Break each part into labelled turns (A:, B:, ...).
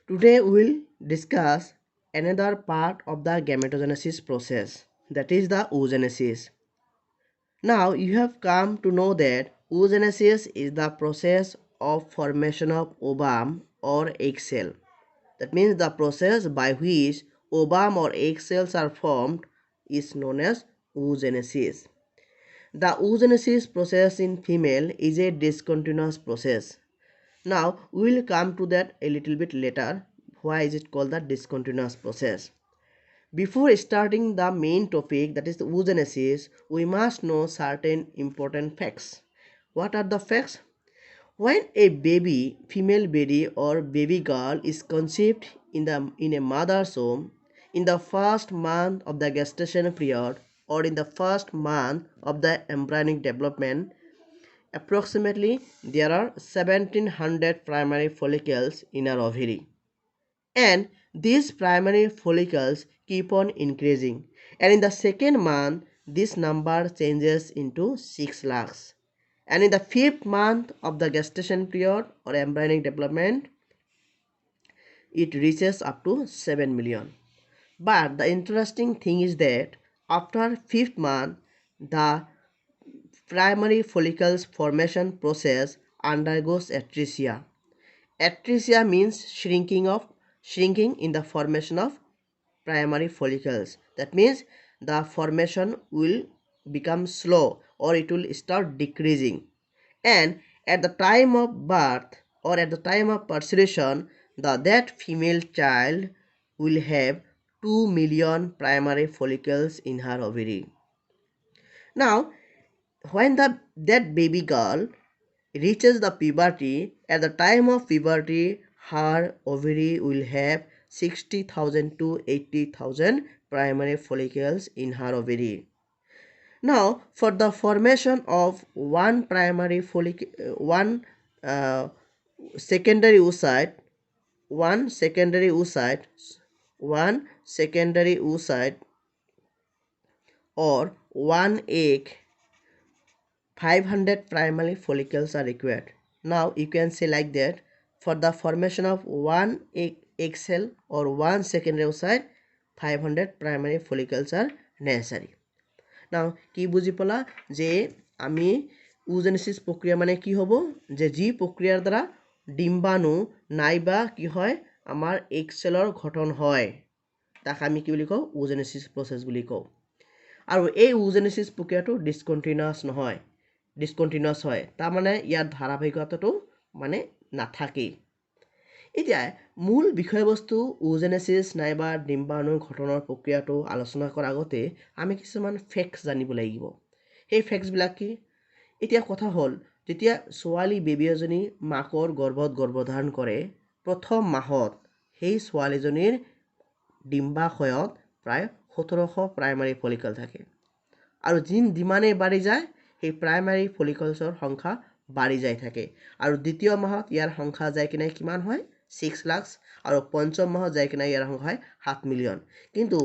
A: Today we will discuss another part of the gametogenesis process, that is the oogenesis. Now you have come to know that oogenesis is the process of formation of ovum or egg cell. That means the process by which ovum or egg cells are formed is known as oogenesis. The oogenesis process in female is a discontinuous process. Now we will come to that a little bit later. Why is it called the discontinuous process? Before starting the main topic, that is the oogenesis, we must know certain important facts. What are the facts? When a baby, female baby or baby girl is conceived in a mother's womb, in the first month of the gestation period or in the first month of the embryonic development, approximately there are 1700 primary follicles in our ovary. And these primary follicles keep on increasing. And in the second month, this number changes into 6 lakhs. And in the fifth month of the gestation period or embryonic development, it reaches up to 7 million. But the interesting thing is that after fifth month, the primary follicles formation process undergoes atresia. Atresia means shrinking in the formation of primary follicles. That means the formation will become slow or it will start decreasing. And at the time of birth or at the time of persuasion, that female child will have 2 million primary follicles in her ovary. Now, when that baby girl reaches the puberty, at the time of puberty, her ovary will have 60,000 to 80,000 primary follicles in her ovary. Now, for the formation of one primary follicle, one secondary oocyte, one secondary oocyte, one secondary oocyte, or one egg, 500 primary follicles are required. Now you can say like that, for the formation of one egg cell or one secondary oocyte, 500 primary follicles are necessary. Now কি বুজি পলা যে আমি oogenesis প্রক্রিয়া মানে কি হব যে জি প্রক্রিয়ার দ্বারা ডিম্বাণু নাইবা কি হয় আমার এগ সেলৰ গঠন হয় তাক আমি কি বুলি কও oogenesis process বুলি কও আৰু এই oogenesis প্ৰক্ৰিয়াটো ডিসকন্টিনিউয়াস নহয় ডিসকন্টিনিউয়াস হয় তাৰ মানে ইয়াৰ ধাৰাবাহিকতাটো মানে নাথাকে এতিয়া মূল বিষয়বস্তু oogenesis নাইবা ডিম্বাণু গঠনৰ প্ৰক্ৰিয়াটো আলোচনা কৰাৰ আগতে আমি কিছুমান ফেক্টস জানিব লাগিব এই ফেক্টস বিলাক কি এতিয়া কথা হল যেতিয়া ছোৱালী বেবী এজনী মাকৰ গৰ্ভত গৰ্ভধাৰণ কৰে প্ৰথম মাহত সেই ছোৱালীজনীৰ ডিম্বাশয়ত প্ৰায় 1700 প্ৰাইমাৰী ফলিকল থাকে আৰু যিমানে বাঢ়ি যায় সেই প্ৰাইমাৰী ফলিকলছৰ সংখ্যা বাঢ়ি যায় থাকে আৰু দ্বিতীয় মাহত ইয়াৰ সংখ্যা যায় কিনে কিমান হয় 6 lakhs আৰু পঞ্চম মাহত যায় কিনে ইয়াৰ সংখ্যা হয় 7 মিলিয়ন কিন্তু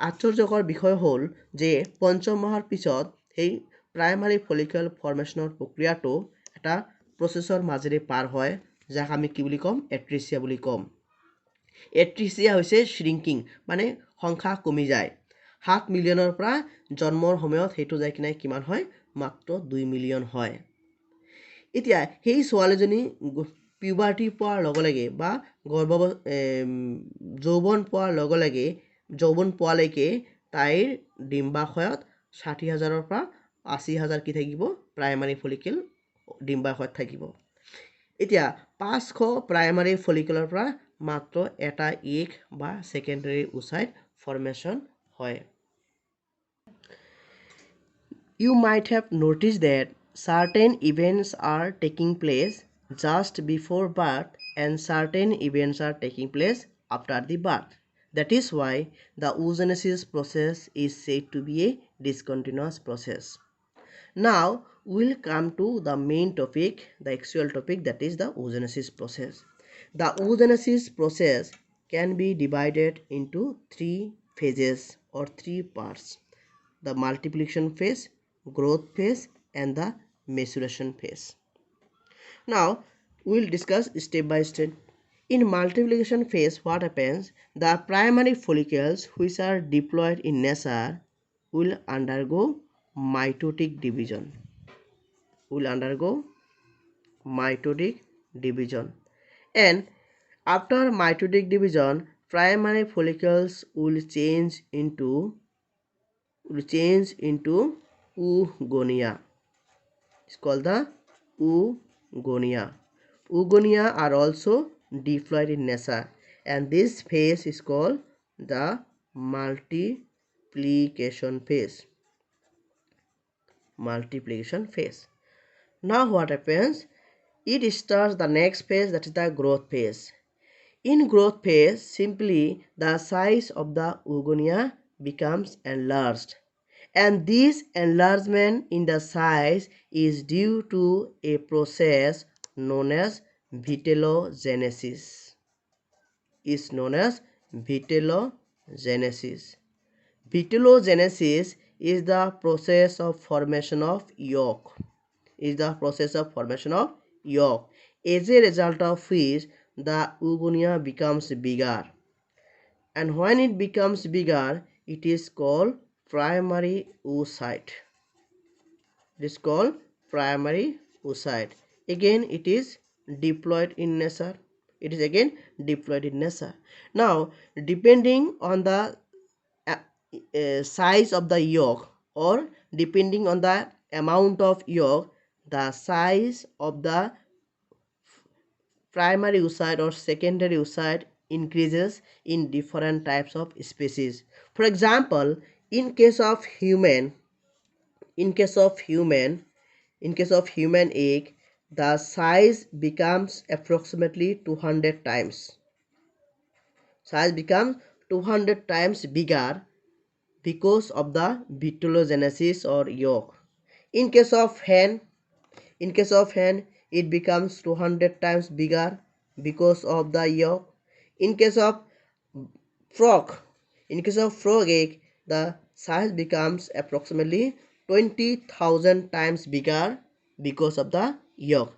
A: আশ্চৰ্যকৰ বিষয় হ'ল যে পঞ্চম মাহৰ পিছত সেই প্ৰাইমাৰী ফলিকল ফৰ্মেশনৰ প্ৰক্ৰিয়াটো এটা প্ৰসেছৰ মাজেৰে পাৰ হয় যাক আমি কি বুলি কম এট্ৰিচিয়া বুলি কম এট্ৰিচিয়া হৈছে শ্ৰিংকিং মানে সংখ্যা কমি যায় 7 মিলিয়নৰ পৰা জন্মৰ সময়ত হেতু যায় কিনে কিমান হয় মাত্ৰ 2 মিলিয়ন হয় এতিয়া সেই ছোৱালীজনী পিউবাৰ্টি পোৱাৰ লগে লগে বা যৌৱন পোৱাৰ লগে লগে যৌৱন পোৱালৈকে তাইৰ ডিম্বাশয়ত 60,000ৰ পৰা 80,000 কি থাকিব প্ৰাইমাৰী ফলিকল ডিম্বাশয়ত থাকিব এতিয়া 500 প্ৰাইমাৰী ফলিকলৰ পৰা মাত্ৰ এটা এগ বা সেকেন্ডাৰী oocyte formation হয় You might have noticed that certain events are taking place just before birth and certain events are taking place after the birth. That is why the oogenesis process is said to be a discontinuous process. Now we'll come to the main topic, the actual topic, that is the oogenesis process. The oogenesis process can be divided into 3 phases or 3 parts: the multiplication phase, growth phase, and the maturation phase. Now we'll discuss step by step In multiplication phase, what happens? The primary follicles which are diploid in nature will undergo mitotic division. And after mitotic division, primary follicles will change into oogonia. It's called the oogonia. Oogonia are also diploid in nature, and this phase is called the multiplication phase. Now what happens? It starts the next phase, that is the growth phase. In growth phase, simply the size of the oogonia becomes enlarged, and this enlargement in the size is due to a process known as vitellogenesis. Vitellogenesis is the process of formation of yolk. As a result of which the oogonia becomes bigger. And when it becomes bigger, it is called primary oocyte. Again, it is diploid in nature. Now, depending on the size of the yolk, or depending on the amount of yolk, the size of the primary oocyte or secondary oocyte increases in different types of species. For example, in case of human egg, the size becomes approximately 200 times. Bigger because of the vitellogenesis or yolk. In case of hen, it becomes 200 times bigger because of the yolk. In case of frog, egg, the size becomes approximately 20,000 times bigger because of the yolk.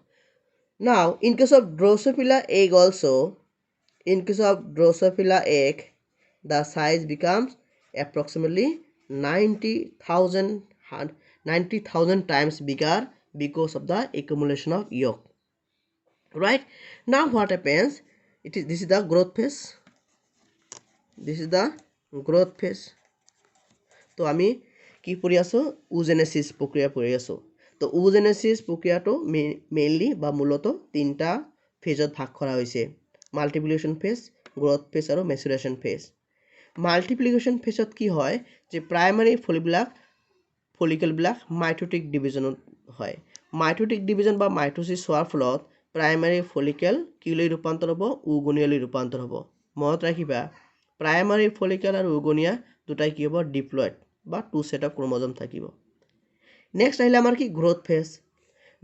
A: Now, in case of Drosophila egg also, the size becomes approximately 90,000 times bigger because of the accumulation of yolk. Right? Now what happens? This is the growth phase. তো আমি কি পঢ়ি আছো? oogenesis প্ৰক্ৰিয়া পঢ়ি আছো। তো oogenesis প্ৰক্ৰিয়াটো মেইনলি বা মূলত তিনিটা ফেজত ভাগ কৰা হৈছে: মাল্টিপ্লিকেশ্যন ফেজ, গ্ৰোথ ফেজ আৰু মেচুৰেশ্যন ফেজ। মাল্টিপ্লিকেশ্যন ফেজত কি হয় যে প্ৰাইমাৰী ফলিকেলবিলাক মাইটোটিক ডিভিজনত হয়। মাইটোটিক ডিভিজন বা মাইটোচিছ হোৱাৰ ফলত প্ৰাইমাৰী ফলিকেল কিলৈ ৰূপান্তৰ হ'ব? oogonia-লৈ ৰূপান্তৰ হ'ব। মনত ৰাখিবা, প্ৰাইমাৰী ফলিকেল আৰু oogonia দুটাই কি হ'ব? ডিপ্লয়েড বা টু সেট অফ ক্ৰোমোজম থাকিব। নেক্সট আহিলে আমাৰ কি? Growth phase.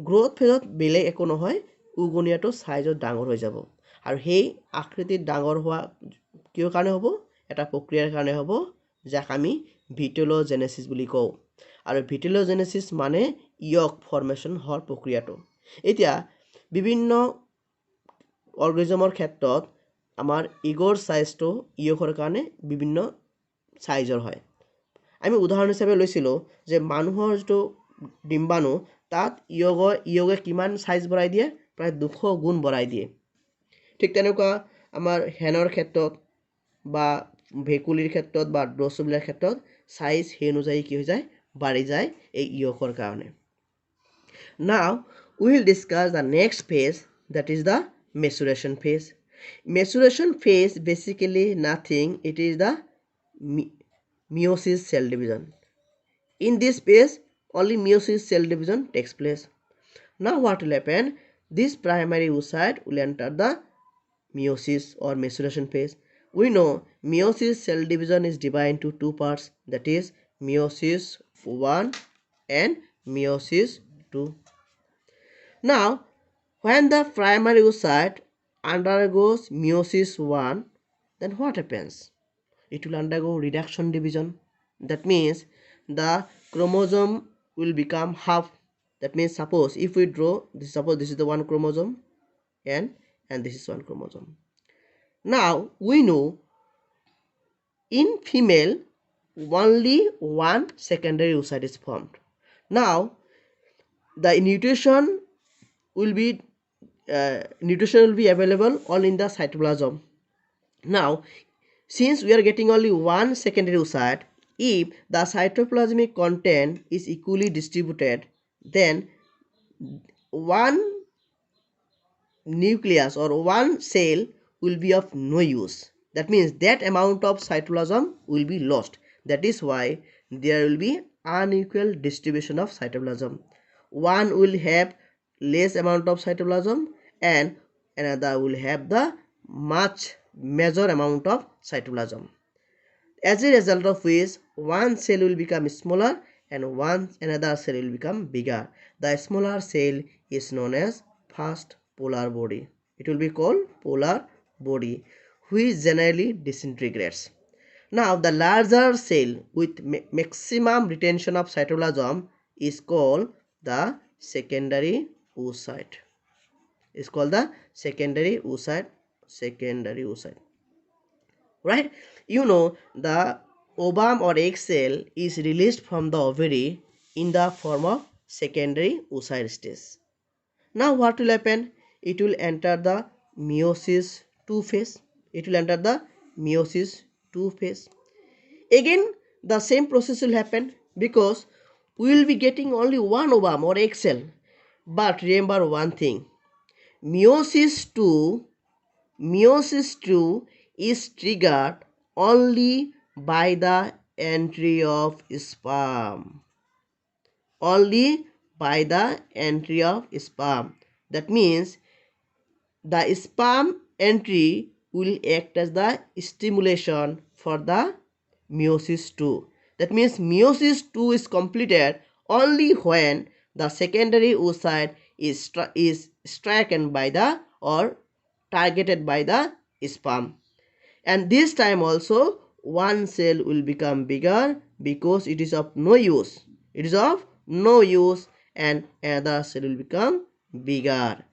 A: গ্ৰোথ ফেজত বেলেগ একো নহয়, oogonia-টো সাইজত ডাঙৰ হৈ যাব। আৰু সেই আকৃতিত ডাঙৰ হোৱা কিয় কাৰণে হ'ব? এটা প্ৰক্ৰিয়াৰ কাৰণে হ'ব, যাক আমি ভিটেলোজেনেসিস বুলি কওঁ। আৰু ভিটেলোজেনেসিস মানে ইয়ক ফৰ্মেশ্যন হোৱাৰ প্ৰক্ৰিয়াটো। এতিয়া বিভিন্ন অৰ্গেনিজমৰ ক্ষেত্ৰত আমাৰ ইগৰ সাইজটো ইয়কৰ কাৰণে বিভিন্ন সাইজৰ হয়। আমি উদাহৰণ হিচাপে লৈছিলোঁ যে মানুহৰ যিটো ডিম্বাণু, তাত ইয়গে কিমান সাইজ বঢ়াই দিয়ে? প্ৰায় 200 গুণ বঢ়াই দিয়ে। ঠিক তেনেকুৱা আমাৰ হেনৰ ক্ষেত্ৰত বা ভেকুলীৰ ক্ষেত্ৰত বা ড্ৰছোফিলাৰ ক্ষেত্ৰত সাইজ সেই অনুযায়ী কি হৈ যায়? বাঢ়ি যায় এই ইয়কৰ কাৰণে। Now we will discuss the next phase, that is the maturation phase. Maturation phase basically nothing, it is the meiosis cell division. In this phase only meiosis cell division takes place. Now what will happen? This primary oocyte will enter the meiosis or maturation phase. We know meiosis cell division is divided into two parts, that is meiosis 1 and meiosis 2. Now when the primary oocyte undergoes meiosis 1, then what happens? It will undergo reduction division. That means the chromosome will become half. That means suppose if we draw this, suppose this is the one chromosome and this is one chromosome. Now we know in female only one secondary oocyte is formed. Now the nutrition will be available all in the cytoplasm. Now since we are getting only one secondary oocyte, if the cytoplasmic content is equally distributed, then one nucleus or one cell will be of no use. That means that amount of cytoplasm will be lost. That is why there will be unequal distribution of cytoplasm. One will have less amount of cytoplasm and another will have the much major amount of cytoplasm. As a result of which one cell will become smaller and another cell will become bigger. The smaller cell is known as first polar body. It will be called polar body, which generally disintegrates. Now the larger cell with maximum retention of cytoplasm is called the secondary oocyte. Is called the secondary oocyte. Right? You know, the ovum or egg cell is released from the ovary in the form of secondary oocyte stage. Now what will happen? It will enter the meiosis 2 phase. Again the same process will happen because we will be getting only one ovum or egg cell. But remember one thing, meiosis 2 is triggered only by the entry of sperm. That means the sperm entry will act as the stimulation for the meiosis 2. That means meiosis 2 is completed only when the secondary oocyte is stricken by the or targeted by the sperm. And this time also one cell will become bigger because it is of no use. And another cell will become bigger.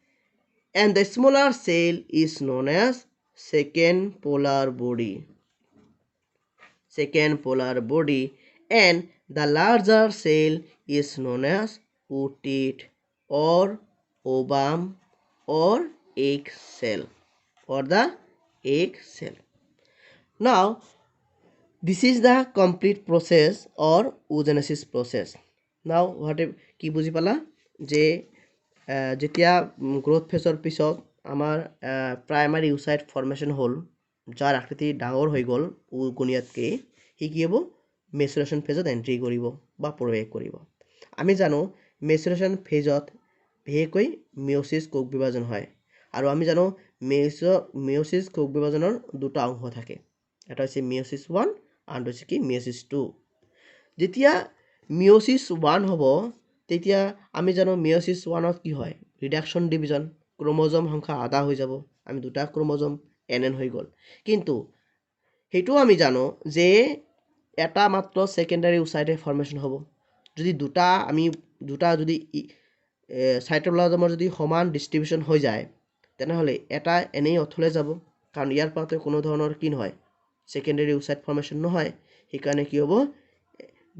A: And the smaller cell is known as second polar body. And the larger cell is known as oocyte or ovum or egg cell Now this is the complete process or oogenesis process. Now কি বুজি পালা যে যেতিয়া growth ফেজৰ পিছত আমাৰ primary oocyte formation হ'ল, যাৰ আকৃতি ডাঙৰ হৈ গ'ল উগনিয়াতকৈ, সি কি হ'ব মেচুৰেশ্যন ফেজত এণ্ট্ৰি কৰিব বা প্ৰৱেশ কৰিব। আমি জানো মেচুৰেশ্যন ফেজত বিশেষকৈ মিঅ'চিছ কোষ বিভাজন হয়, আৰু আমি জানো মিঅ'চিছ কোষ বিভাজনৰ দুটা অংশ থাকে। এটা হৈছে মিঅ'চিছ 1 আৰু হৈছে কি মিঅ'চিছ 2। যেতিয়া মিঅ'চিছ 1 হ'ব তেতিয়া আমি জানো মিঅ'চিছ 1ত কি হয়, ৰিডাকশ্যন ডিভিজন, ক্ৰম'জম সংখ্যা আধা হৈ যাব, আমি দুটা ক্ৰম'জম NN হৈ গ'ল। কিন্তু সেইটো আমি জানো যে এটা মাত্ৰ সেকেন্ডাৰী oocyte ফৰ্মেশ্যন হ'ব। যদি দুটা যদি সাইটোপ্লাজমৰ যদি সমান ডিস্ট্ৰিবিউশন হৈ যায় তেনেহ'লে এটা এনেই অথলে যাব, কাৰণ ইয়াৰ পৰাটো কোনো ধৰণৰ কি নহয় সেকেন্ডাৰী oocyte ফৰ্মেশ্যন নহয়। সেইকাৰণে কি হ'ব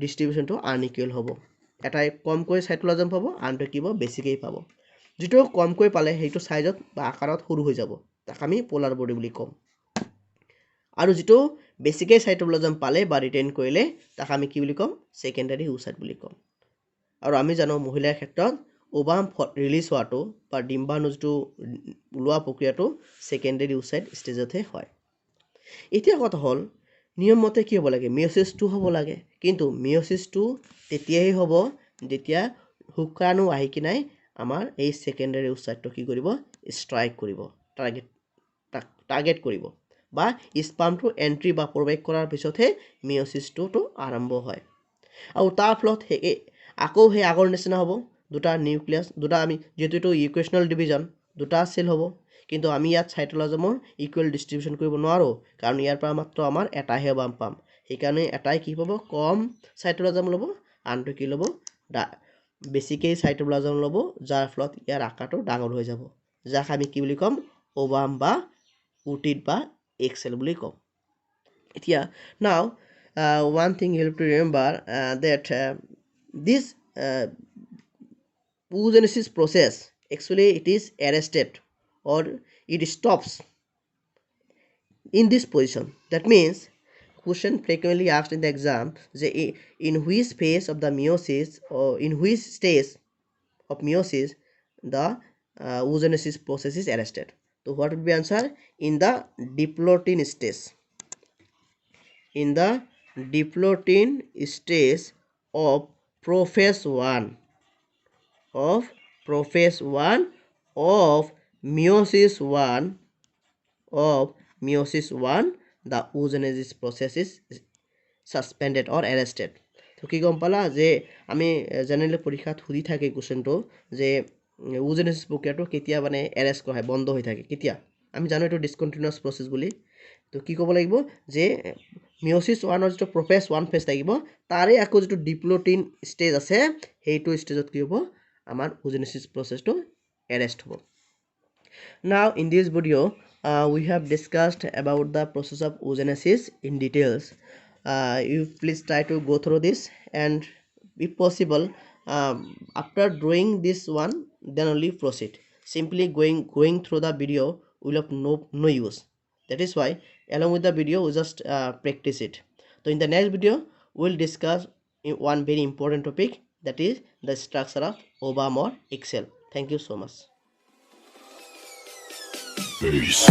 A: ডিস্ট্ৰিবিউশনটো আনইকুৱেল হ'ব। এটাই কমকৈ সাইটোপ্লাজম পাব, আনটো কি হ'ব বেছিকৈ পাব। যেটো কমকৈ পালে সেইটো সাইজত বা আকাৰত সৰু হৈ যাব, তাক আমি পোলাৰ বডি বুলি ক'ম। আৰু যেটো বেছিকৈ সাইটোপ্লাজম পালে বা ৰিটেইন কৰিলে তাক আমি কি বুলি ক'ম সেকেন্ডাৰী oocyte বুলি ক'ম। আৰু আমি জানো মহিলাৰ ক্ষেত্ৰত ওভাম ৰিলিজ হোৱাটো বা ডিম্বাণুটো ওলোৱা প্ৰক্ৰিয়াটো সেকেন্ডাৰী oocyte ষ্টেজতহে হয়। এতিয়া কথা হ'ল নিয়ম মতে কি হ'ব লাগে, মিঅ'চিছ 2 হ'ব লাগে। কিন্তু মিঅ'চিছ 2 তেতিয়াই হ'ব যেতিয়া শুক্ৰাণু আহি কিনাই আমাৰ এই সেকেন্ডাৰী oocyteটো কি কৰিব ষ্ট্ৰাইক কৰিব, টাৰ্গেট কৰিব, বা স্পামটো এন্ট্ৰি বা প্ৰৱেশ কৰাৰ পিছতহে মিঅ'চিছ 2টো আৰম্ভ হয়। আৰু তাৰ ফলত আকৌ সেই আগৰ নিচিনা হ'ব, দুটা নিউক্লিয়াছ, দুটা আমি যেহেতু ইকুৱেশ্যনেল ডিভিজন দুটা সেল হ'ব, কিন্তু আমি ইয়াত সাইটোপ্লাজমৰ ইকুৱেল ডিস্ট্ৰিবিউশন কৰিব নোৱাৰোঁ, কাৰণ ইয়াৰ পৰা মাত্ৰ আমাৰ এটাহে ওভাম পাম। সেইকাৰণে এটাই কি পাব কম সাইটোপ্লাজম ল'ব, আনটো কি ল'ব বেছিকৈ সাইটোপ্লাজম ল'ব, যাৰ ফলত ইয়াৰ আকাৰটো ডাঙৰ হৈ যাব, যাক আমি কি বুলি ক'ম ওভাম বা oocyte বা Excel বুলি কওঁ এতিয়া now one thing you have to remember that this oogenesis process actually it is arrested or it stops in this position. That means question frequently asked in the exam in which phase of the meiosis or in which stage of meiosis the oogenesis process is arrested. So what would be answer? In the diplotin stage. In the diplotin stage of prophase 1 of meiosis 1 of meiosis 1 the oogenesis process is suspended or arrested. তো কি গম পালা যে আমি generally পৰীক্ষাত সুধি থাকে কোৱেশ্যনটো যে oogenesis প্ৰক্ৰিয়াটো কেতিয়া মানে এৰেষ্ট কৰা হয় বন্ধ হৈ থাকে কেতিয়া আমি জানো এইটো ডিসকণ্টিনিউৱাছ প্ৰচেছ বুলি তো কি ক'ব লাগিব যে মিওসিস 1 ৰ যিটো প্ৰফেজ 1 ফেজ থাকিব তাৰে আকৌ যিটো ডিপ্লোটিন ষ্টেজ আছে সেইটো ষ্টেজত কি হ'ব আমাৰ oogenesis প্ৰচেছটো এৰেষ্ট হ'ব Now in this video we have discussed about the process of oogenesis in details you please try to go through this and if possible after doing this one then only proceed simply going through the video will have no use that is why along with the video we just practice it so in the next video we'll discuss one very important topic that is the structure of OBAM or Excel. Thank you so much. Peace.